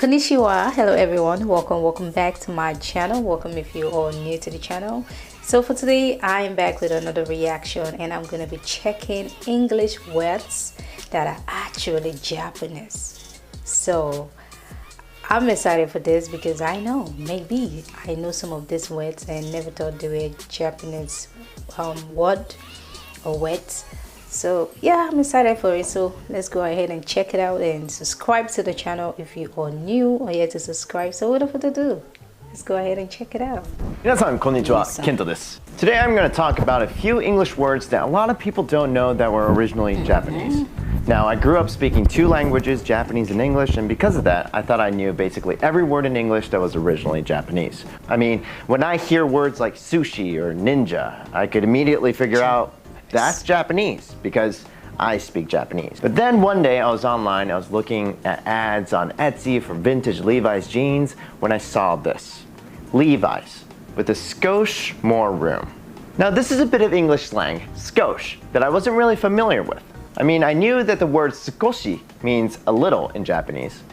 Konnichiwa. Hello everyone, welcome back to my channel. Welcome if you are new to the channel. So for today I am back with another reaction, and I'm going to be checking English words that are actually Japanese. So I'm excited for this because I know some of these words and never thought they were Japanese word or words. So yeah, I'm excited for it. So let's go ahead and check it out and subscribe to the channel if you are new or yet to subscribe. So without further ado, let's go ahead and check it out. 皆さんこんにちは、Kentoです。Today I'm going to talk about a few English words that a lot of people don't know that were originally Japanese. Now, I grew up speaking two languages, Japanese and English, and because of that, I thought I knew basically every word in English that was originally Japanese. I mean, when I hear words like sushi or ninja, I could immediately figure out that's Japanese because I speak Japanese. But then one day I was online, I was looking at ads on Etsy for vintage Levi's jeans when I saw this. Levi's with a skosh more room. Now this is a bit of English slang, skosh, that I wasn't really familiar with. I mean, I knew that the word sukoshi means a little in Japanese.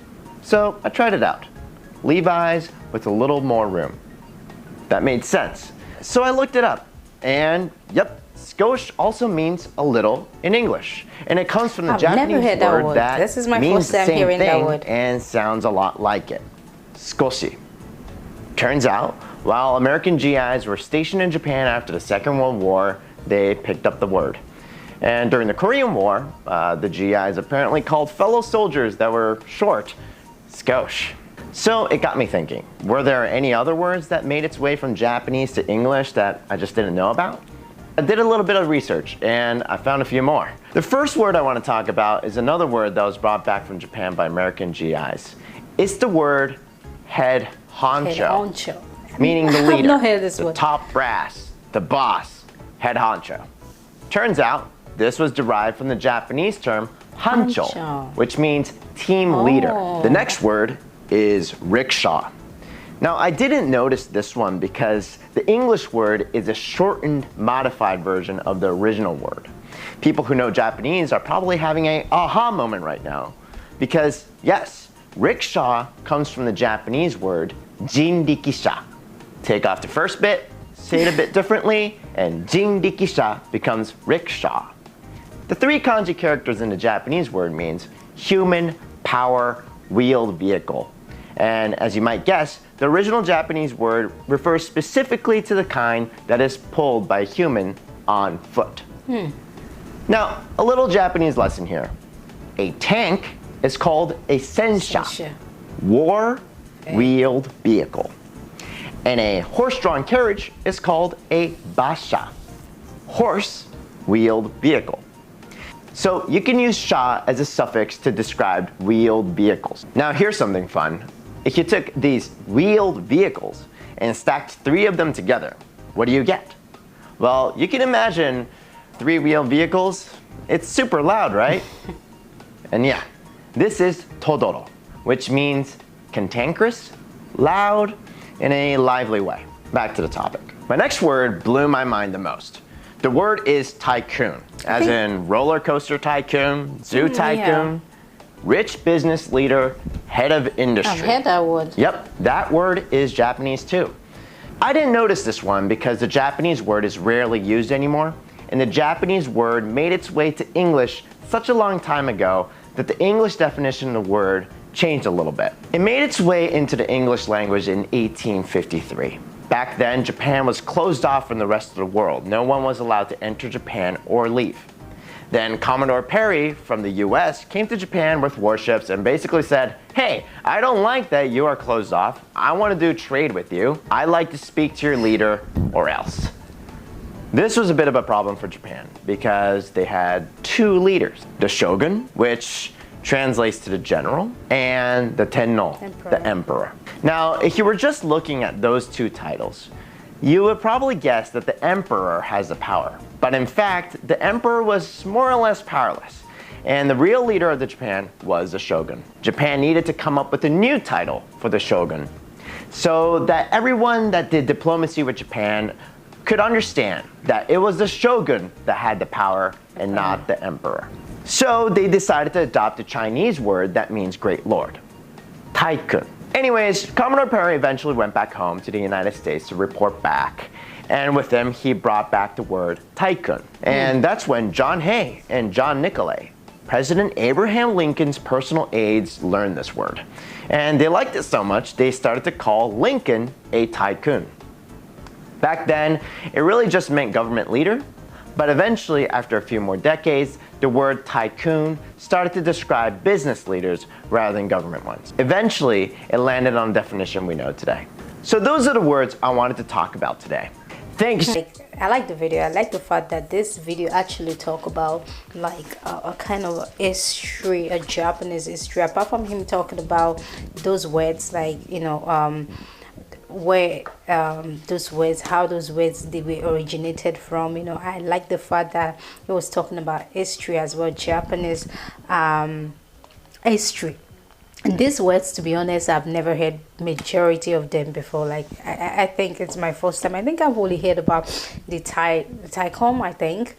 So I tried it out. Levi's with a little more room. That made sense. So I looked it up and yep, skosh also means a little in English, and it comes from the Japanese word that this is my means first the time same hearing that thing word. And sounds a lot like it. Skoshi. Turns out, while American GIs were stationed in Japan after the Second World War, they picked up the word. And during the Korean War, the GIs apparently called fellow soldiers that were short skosh. So it got me thinking, were there any other words that made its way from Japanese to English that I just didn't know about? I did a little bit of research and I found a few more. The first word I want to talk about is another word that was brought back from Japan by American GIs. It's the word head honcho, meaning the leader, the top brass, the boss, head honcho. Turns out this was derived from the Japanese term hancho, which means team leader. The next word is rickshaw. Now, I didn't notice this one because the English word is a shortened, modified version of the original word. People who know Japanese are probably having an aha moment right now because, yes, rickshaw comes from the Japanese word jinrikisha. Take off the first bit, say it a bit differently, and jinrikisha becomes rickshaw. The three kanji characters in the Japanese word means human, power, wheeled vehicle. And as you might guess, the original Japanese word refers specifically to the kind that is pulled by a human on foot. Now, a little Japanese lesson here. A tank is called a sensha, war-wheeled vehicle. And a horse-drawn carriage is called a basha, horse-wheeled vehicle. So you can use sha as a suffix to describe wheeled vehicles. Now here's something fun. If you took these wheeled vehicles and stacked three of them together, what do you get? Well, you can imagine three wheeled vehicles. It's super loud, right? And yeah, this is todoro, which means cantankerous, loud, in a lively way. Back to the topic. My next word blew my mind the most. The word is tycoon, as in roller coaster tycoon, zoo tycoon, rich business leader, head of industry. I've heard that word. Yep, that word is Japanese too. I didn't notice this one because the Japanese word is rarely used anymore, and the Japanese word made its way to English such a long time ago that the English definition of the word changed a little bit. It made its way into the English language in 1853. Back then, Japan was closed off from the rest of the world. No one was allowed to enter Japan or leave. Then Commodore Perry from the US came to Japan with warships and basically said, hey, I don't like that you are closed off. I want to do trade with you. I like to speak to your leader or else. This was a bit of a problem for Japan because they had two leaders, the shogun, which translates to the general, and the tenno, the emperor. Now, if you were just looking at those two titles, you would probably guess that the emperor has the power. But in fact, the emperor was more or less powerless, and the real leader of the Japan was the shogun. Japan needed to come up with a new title for the shogun so that everyone that did diplomacy with Japan could understand that it was the shogun that had the power and not the emperor. So they decided to adopt a Chinese word that means great lord. tycoon. Anyways, Commodore Perry eventually went back home to the United States to report back. And with him, he brought back the word tycoon. And that's when John Hay and John Nicolay, President Abraham Lincoln's personal aides, learned this word. And they liked it so much, they started to call Lincoln a tycoon. Back then, it really just meant government leader. But eventually, after a few more decades, the word tycoon started to describe business leaders rather than government ones. Eventually, it landed on the definition we know today. So those are the words I wanted to talk about today. Thanks. I like the video. I like the fact that this video actually talk about like a kind of history, a Japanese history. Apart from him talking about those words, like, you know, where those words, how those words they were originated from. You know, I like the fact that he was talking about history as well, Japanese history. And these words, to be honest, I've never heard majority of them before. Like I think it's my first time. I think I've only heard about the Taicom, I think.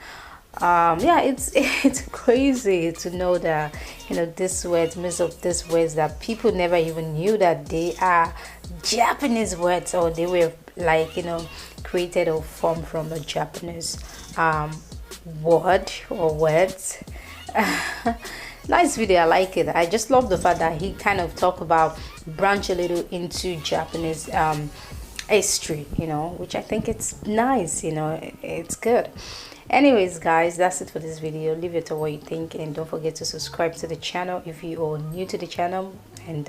Yeah, it's crazy to know that, you know, these words, most of these words that people never even knew that they are Japanese words, or they were, like, you know, created or formed from a Japanese word or words. Nice video. I like it. I just love the fact that he kind of talk about branch a little into Japanese history, you know, which I think it's nice. You know, it's good. Anyways, guys, that's it for this video. Leave it to what you think, and don't forget to subscribe to the channel if you are new to the channel, and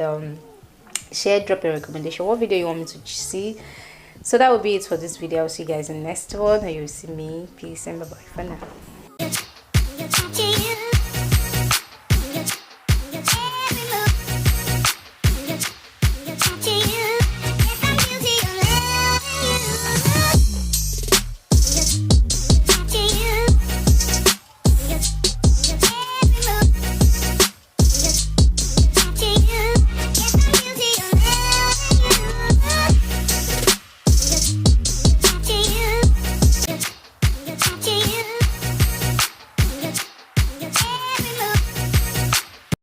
share, drop a recommendation, what video you want me to see. So that will be it for this video. I'll see you guys in the next one, and you'll see me. Peace and bye bye for now.